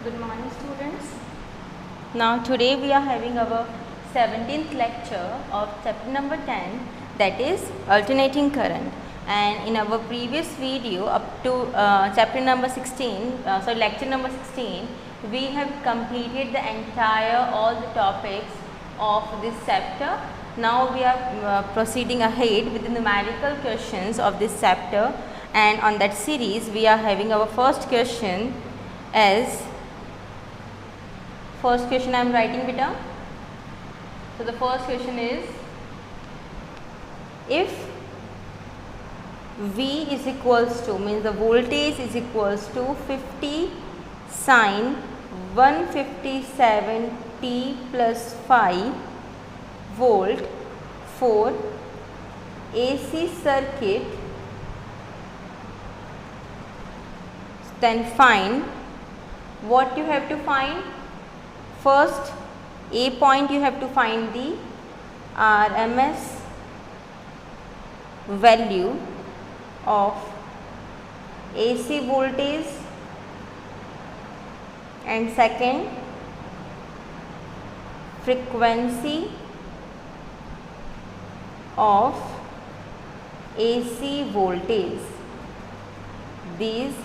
Good morning, students. Now today we are having our 17th lecture of chapter number 10, that is alternating current. And in our previous video up to chapter number 16, lecture number 16, we have completed the entire all the topics of this chapter. Now we are proceeding ahead with the numerical questions of this chapter, and on that series we are having our first question as first question I am writing beta. So the first question is, if V is equals to, means the voltage is equals to 50 sine 157 t plus 5 volt for AC circuit, then find what you have to find. First, A point you have to find the RMS value of AC voltage, and second, frequency of AC voltage. These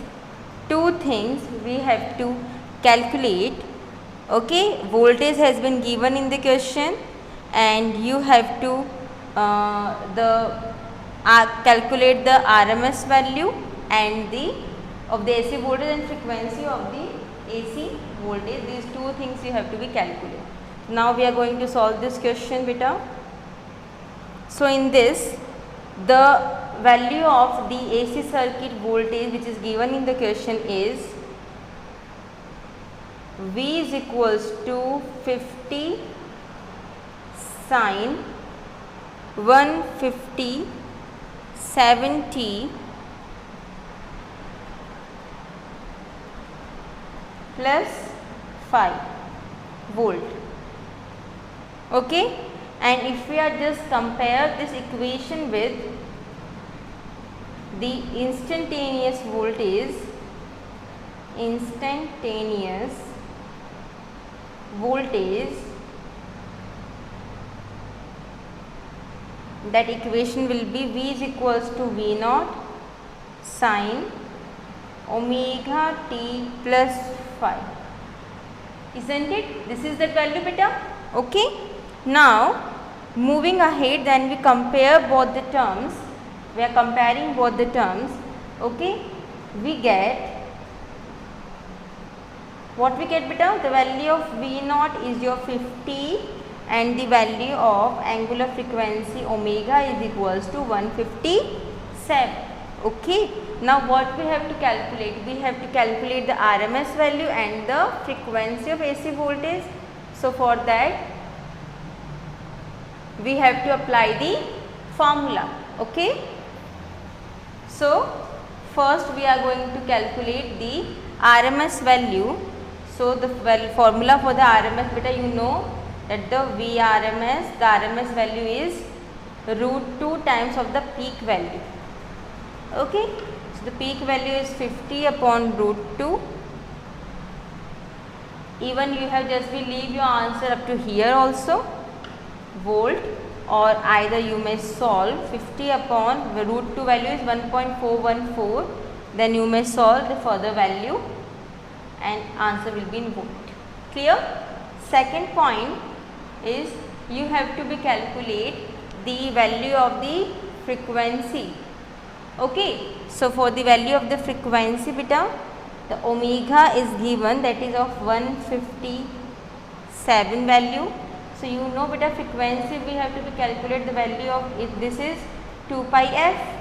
two things we have to calculate. Okay, voltage has been given in the question and you have to calculate the RMS value and of the AC voltage and frequency of the AC voltage. These two things you have to be calculated. Now we are going to solve this question beta. So in this, the value of the AC circuit voltage which is given in the question is V is equals to 50 sine 157 t plus 5 volt. Okay, and if we are just compare this equation with the instantaneous voltage, that equation will be V is equals to V naught sine omega t plus 5, isn't it? This is the value beta. Okay, now moving ahead, then we compare both the terms. We are comparing both the terms. Okay, we get what we get beta? The value of V naught is your 50 and the value of angular frequency omega is equals to 157. Okay, now what we have to calculate? We have to calculate the RMS value and the frequency of AC voltage. So for that we have to apply the formula. Okay, so first we are going to calculate the RMS value. So the formula for the RMS beta, you know that the VRMS, the RMS value is root 2 times of the peak value. Okay, so the peak value is 50 upon root 2. Even you have just will leave your answer up to here also, volt, or either you may solve 50 upon the root 2 value is 1.414, then you may solve the further value and answer will be in volt. Clear? Second point is you have to be calculate the value of the frequency. Okay, so for the value of the frequency beta, the omega is given, that is of 157 value. So you know beta frequency we have to be calculate the value of it. This is 2 pi f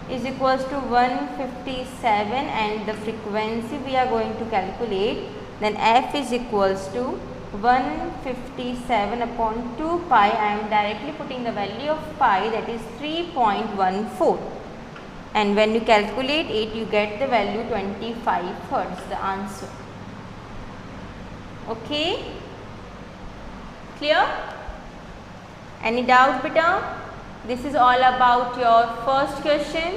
is equals to 157 and the frequency we are going to calculate, then f is equals to 157 upon 2 pi. I am directly putting the value of pi, that is 3.14, and when you calculate it you get the value 25 hertz, the answer. Okay, clear? Any doubt beta? This is all about your first question.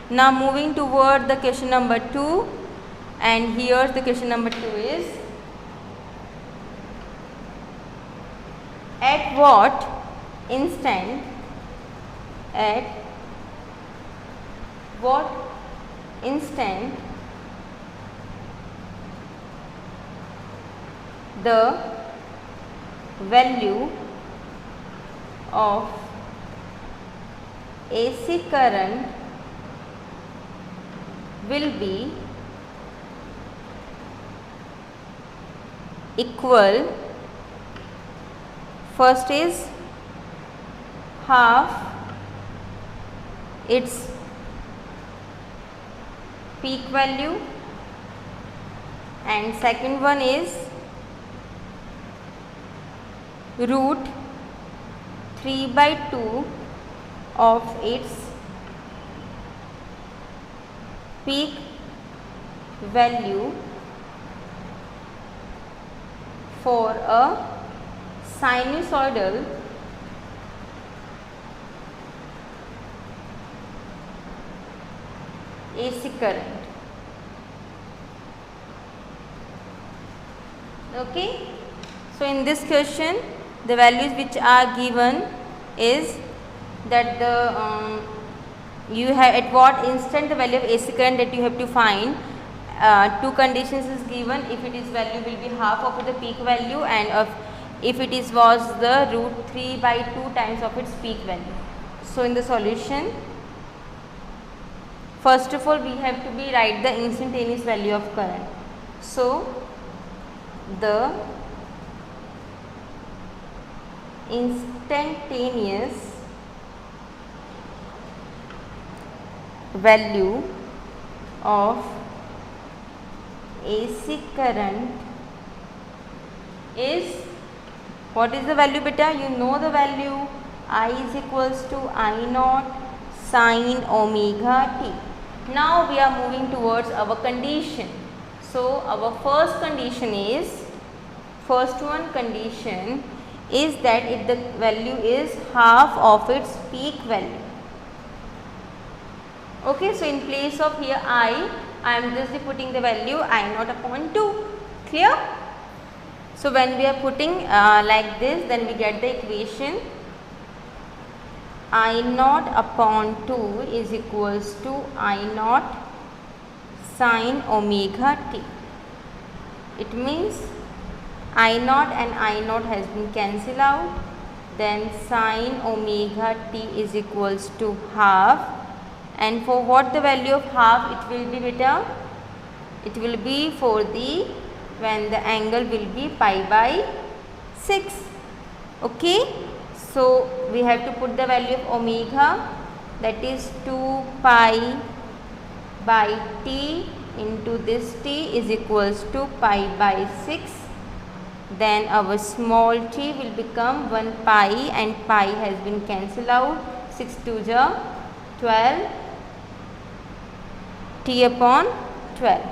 Now moving toward the question number 2, and here the question number 2 is, at what instant the value of AC current will be equal, first is half its peak value, and second one is root 3/2 of its peak value for a sinusoidal AC current. Okay. So, in this question the values which are given is that the you have at what instant the value of AC current that you have to find. Two conditions is given, if it is value will be half of the peak value, and if it is was the root 3/2 times of its peak value. So, in the solution, first of all we have to be write the instantaneous value of current. So, the instantaneous value of AC current is, what is the value beta? You know the value, I is equals to I naught sin omega t. Now we are moving towards our condition. So, our first condition is, condition is that if the value is half of its peak value. Okay, so in place of here I am just putting the value I naught upon 2. Clear? So, when we are putting like this, then we get the equation I naught upon 2 is equals to I naught sin omega t. It means I naught and I naught has been cancelled out, then sin omega t is equals to half, and for what the value of half it will be beta? It will be for the when the angle will be pi/6. Okay. So, we have to put the value of omega, that is 2 pi by t into this t is equals to pi/6. Then our small t will become 1 pi and pi has been cancelled out, 6 2 ja 12, t upon 12.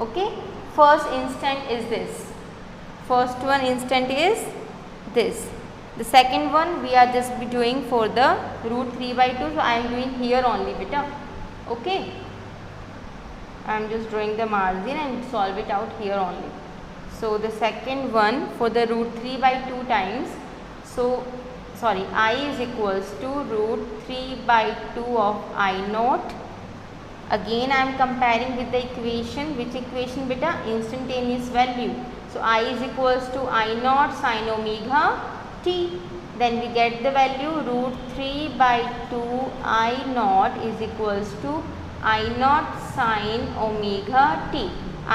Okay. First instant is this, first one instant is this. The second one we are just be doing for the root 3/2. So, I am doing here only beta. Okay. I am just drawing the margin and solve it out here only. So, the second one for the root 3/2 times. So, sorry, I is equals to root 3/2 of I naught. Again I am comparing with the equation, which equation beta? Instantaneous value. So, I is equals to I naught sin omega t. Then we get the value root 3/2 I naught is equals to I naught sin omega t.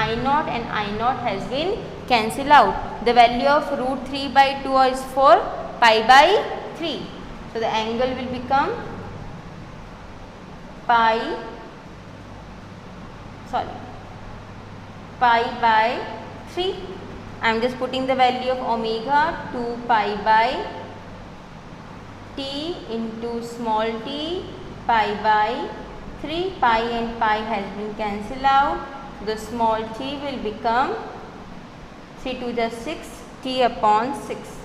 I naught and I naught has been cancelled out. The value of root 3/2 is for pi/3. So, the angle will become pi/3. I am just putting the value of omega 2 pi by t into small t pi/3. Pi and pi has been cancelled out. The small t will become 3 2 the 6 t upon 6.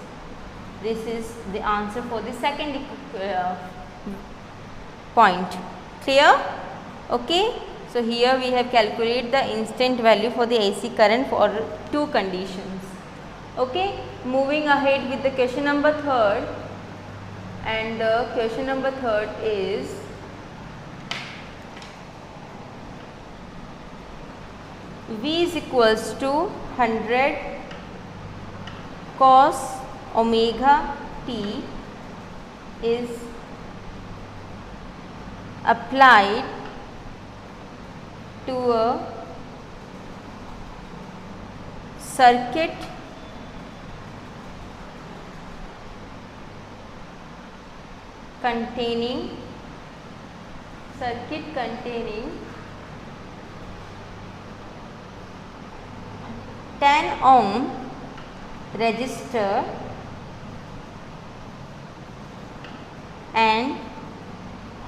This is the answer for the second point. Clear? Okay. So, here we have calculated the instant value for the AC current for two conditions. Okay, moving ahead with the question number 3rd, and the question number 3rd is V is equals to 100 cos omega t is applied to a circuit containing 10 ohm resistor and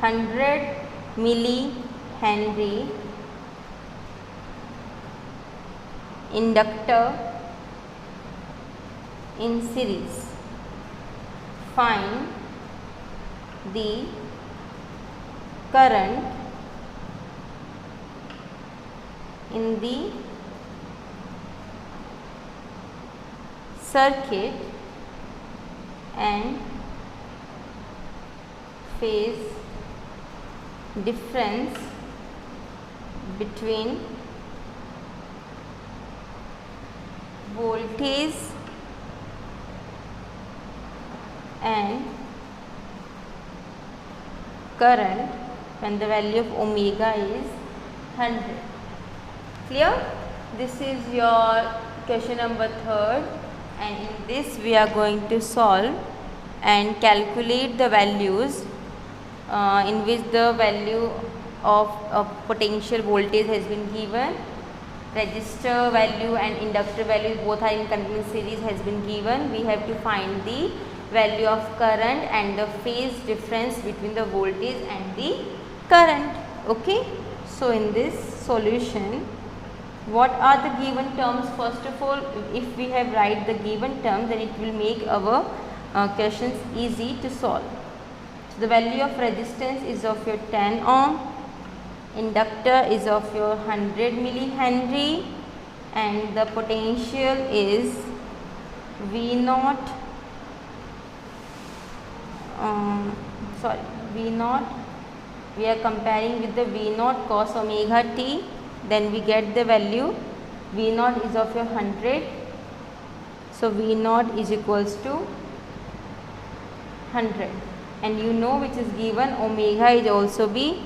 100 millihenry inductor in series. Find the current in the circuit and phase difference between voltage and current when the value of omega is 100. Clear? This is your question number 3rd, and in this we are going to solve and calculate the values in which the value of potential voltage has been given, resistor value and inductor value both are in continuous series has been given. We have to find the value of current and the phase difference between the voltage and the current. Okay. So in this solution, what are the given terms? First of all, if we have write the given terms, then it will make our questions easy to solve. So the value of resistance is of your 10 ohm, inductor is of your 100 millihenry, and the potential is V naught. V naught, we are comparing with the V naught cos omega t, then we get the value V naught is of your 100, so V naught is equals to 100, and you know which is given omega is also be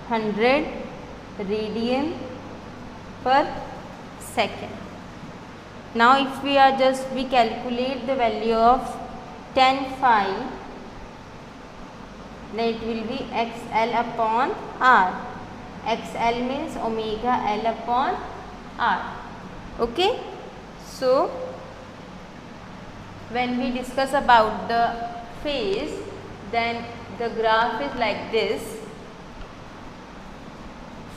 100 radian per second. Now if we calculate the value of 10 phi, then it will be XL upon R. XL means omega L upon R. Okay. So when we discuss about the phase, then the graph is like this.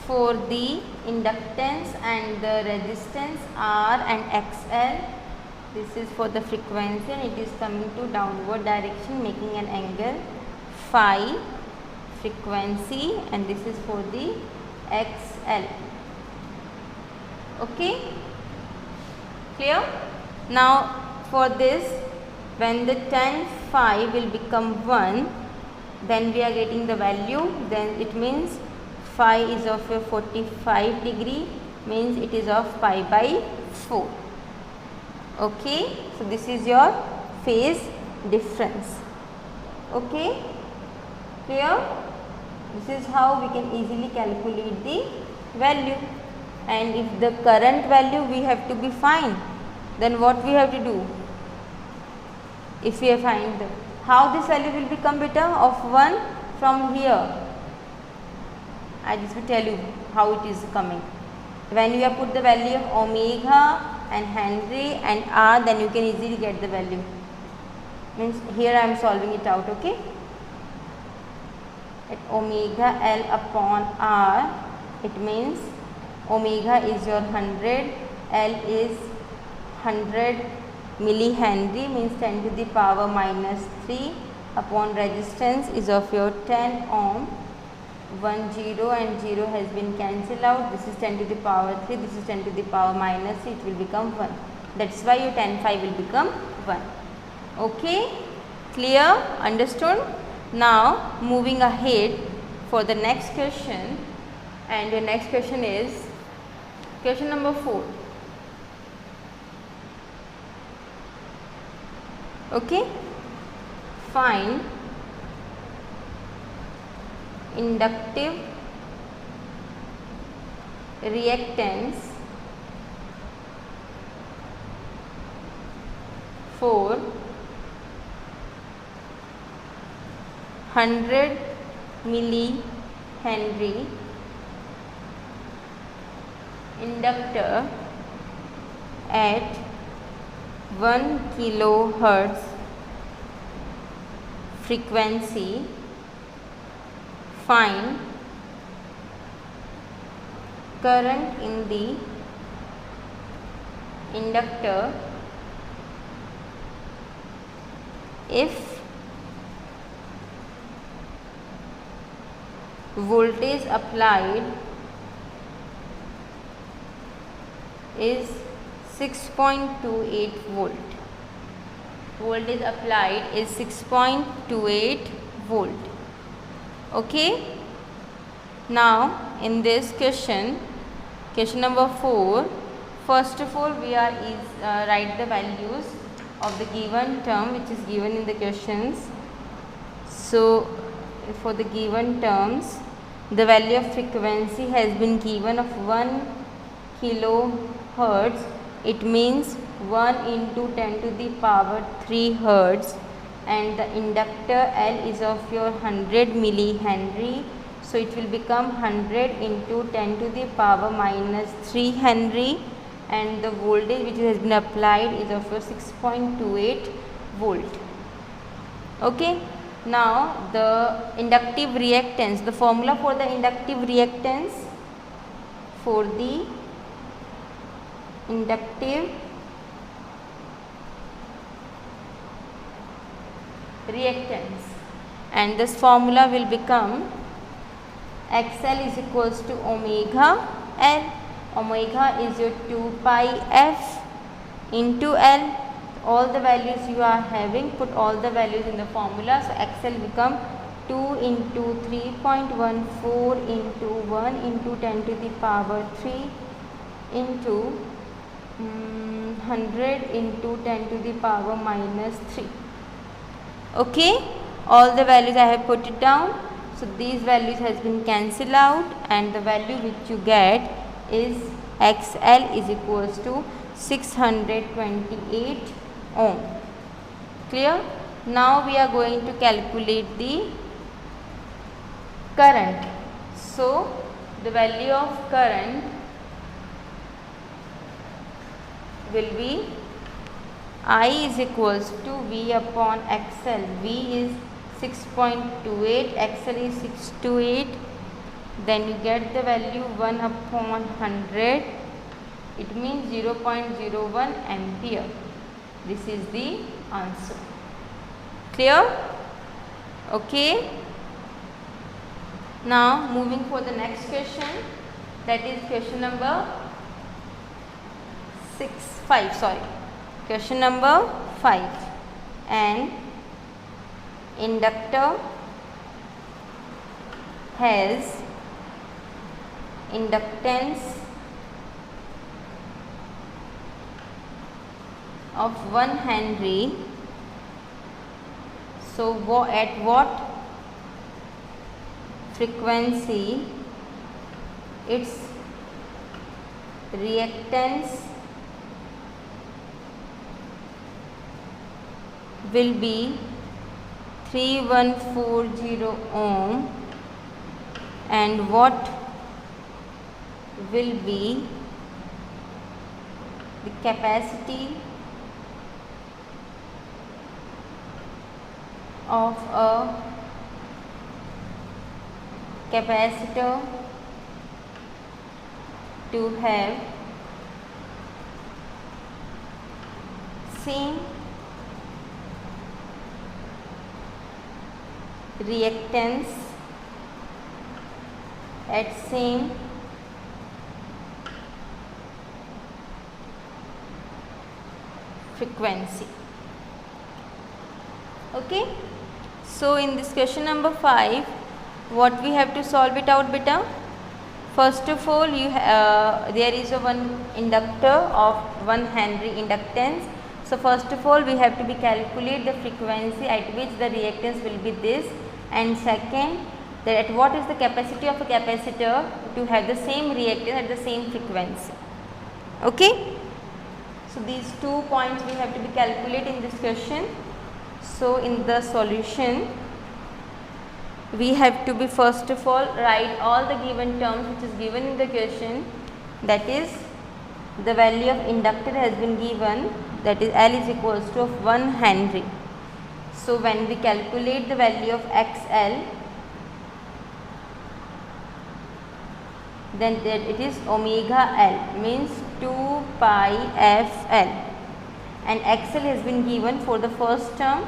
For the inductance and the resistance R and XL, this is for the frequency and it is coming to downward direction making an angle phi frequency, and this is for the XL. Okay, clear? Now for this, when the 10 phi will become 1, then we are getting the value, then it means phi is of a 45 degree, means it is of pi by 4. Okay, so this is your phase difference. Okay, clear? This is how we can easily calculate the value, and if the current value we have to be find, then what we have to do? If we find how this value will become beta of 1 from here, I just will tell you how it is coming. When you have put the value of omega and Henry and R, then you can easily get the value. Means here I am solving it out. Okay, at omega L upon R, it means omega is your 100, L is 100 millihenry, means 10 to the power minus 3 upon resistance is of your 10 ohm. 1 0 and 0 has been cancelled out. This is 10 to the power 3, this is 10 to the power minus 3, it will become 1. That's why your tan phi will become 1. Okay, clear, understood? Now moving ahead for the next question, and the next question is question number 4. Okay, find inductive reactance for 100 millihenry inductor at 1 kilohertz frequency. Find current in the inductor if voltage applied is 6.28 volt. Voltage applied is 6.28 volt. Okay. Now in this question number 4, first of all we are write the values of the given term which is given in the questions. So for the given terms, the value of frequency has been given of 1 kilohertz. It means 1 into 10 to the power 3 hertz, and the inductor L is of your 100 millihenry. So it will become 100 into 10 to the power minus 3 henry, and the voltage which has been applied is of your 6.28 volt. Okay. Now the inductive reactance, the formula for the inductive reactance, for the inductive reactance, and this formula will become XL is equals to omega L. Omega is your 2 pi F into L. All the values you are having, put all the values in the formula. So XL become 2 into 3.14 into 1 into 10 to the power 3 into 100 into 10 to the power minus 3. Okay, all the values I have put it down. So these values has been cancelled out, and the value which you get is XL is equals to 628 ohm. Clear? Now we are going to calculate the current. So the value of current will be I is equals to V upon XL. V is 6.28, XL is 628. Then you get the value 1 upon 100. It means 0.01 ampere. This is the answer. Clear? Okay. Now moving for the next question, that is question number 5. Question number 5. An inductor has inductance of 1 Henry. So at what frequency its reactance will be 3140 ohm, and what will be the capacity of a capacitor to have same reactance at same frequency. Okay, so in this question number 5, what we have to solve it out, beta? First of all, there is a one inductor of 1 Henry inductance. So first of all, we have to be calculate the frequency at which the reactance will be this, and second, that at what is the capacity of a capacitor to have the same reactance at the same frequency. Okay, so these 2 points we have to be calculate in this question. So in the solution, we have to be first of all write all the given terms which is given in the question, that is the value of inductor has been given, that is L is equals to of 1 Henry. So when we calculate the value of XL, then it is omega L, means 2 pi FL, and XL has been given for the first term,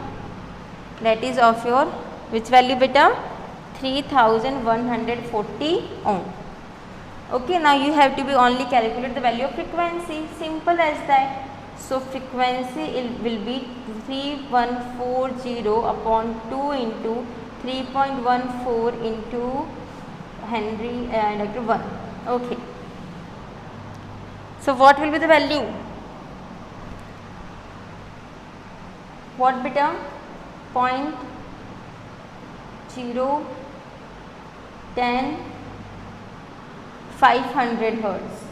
that is of your which value, beta? 3140 ohm. Okay, now you have to be only calculate the value of frequency, simple as that. So frequency will be 3140 upon 2 into 3.14 into Henry inductor 1. Okay, so what will be the value? What, beta? 0.010 500 hertz.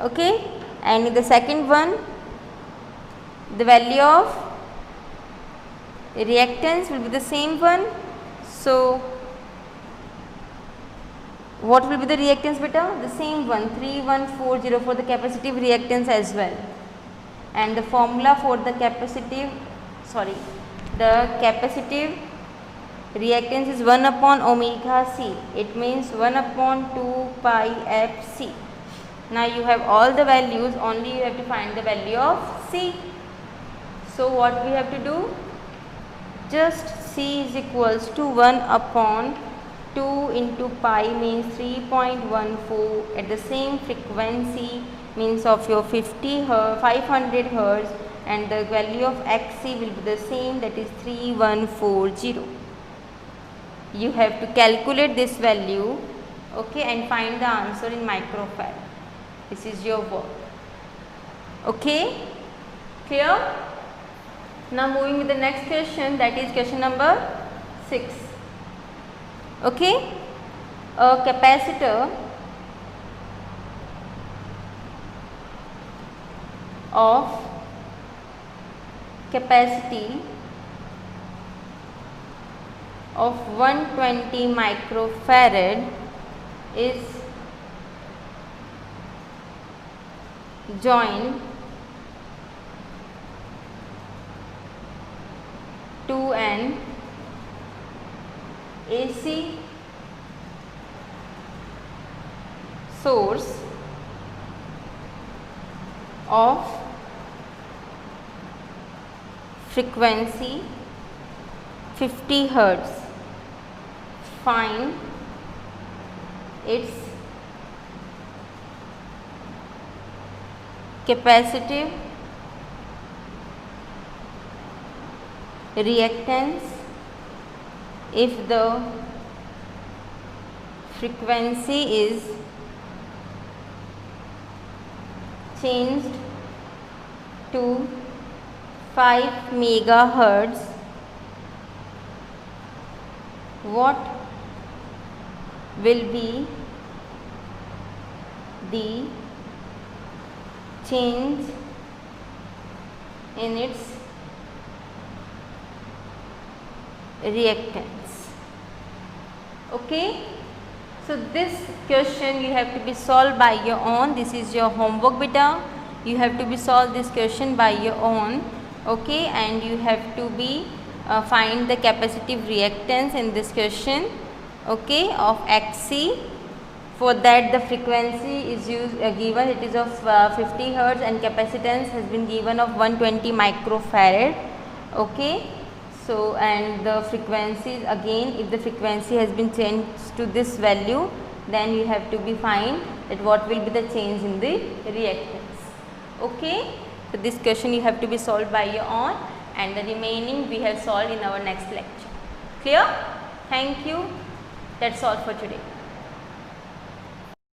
Okay, and in the second one, the value of reactance will be the same one. So what will be the reactance, beta? The same one, 3140 for the capacitive reactance as well. And the formula for the capacitive reactance is 1 upon omega C. It means 1 upon 2 pi FC. Now you have all the values, only you have to find the value of C. So what we have to do? Just C is equals to 1 upon 2 into pi, means 3.14 at the same frequency, means of your 500 hertz, and the value of XC will be the same, that is 3140. You have to calculate this value, okay, and find the answer in microfarad. This is your work. Okay, clear? Now moving with the next question, that is question number 6. Okay, a capacitor of capacity of 120 microfarad is joined to an AC source of frequency 50 hertz. Find its capacitive reactance if the frequency is changed to 5 megahertz. What will be the change in its reactance? Okay, so this question you have to be solved by your own. This is your homework, beta. You have to be solve this question by your own. Okay, and you have to be find the capacitive reactance in this question, okay, of Xc. For that the frequency is given, it is of 50 hertz, and capacitance has been given of 120 microfarad. Okay, so and the frequencies, again if the frequency has been changed to this value, then you have to be find that what will be the change in the reactance. Okay, so this question you have to be solved by your own, and the remaining we have solved in our next lecture. Clear? Thank you. That's all for today.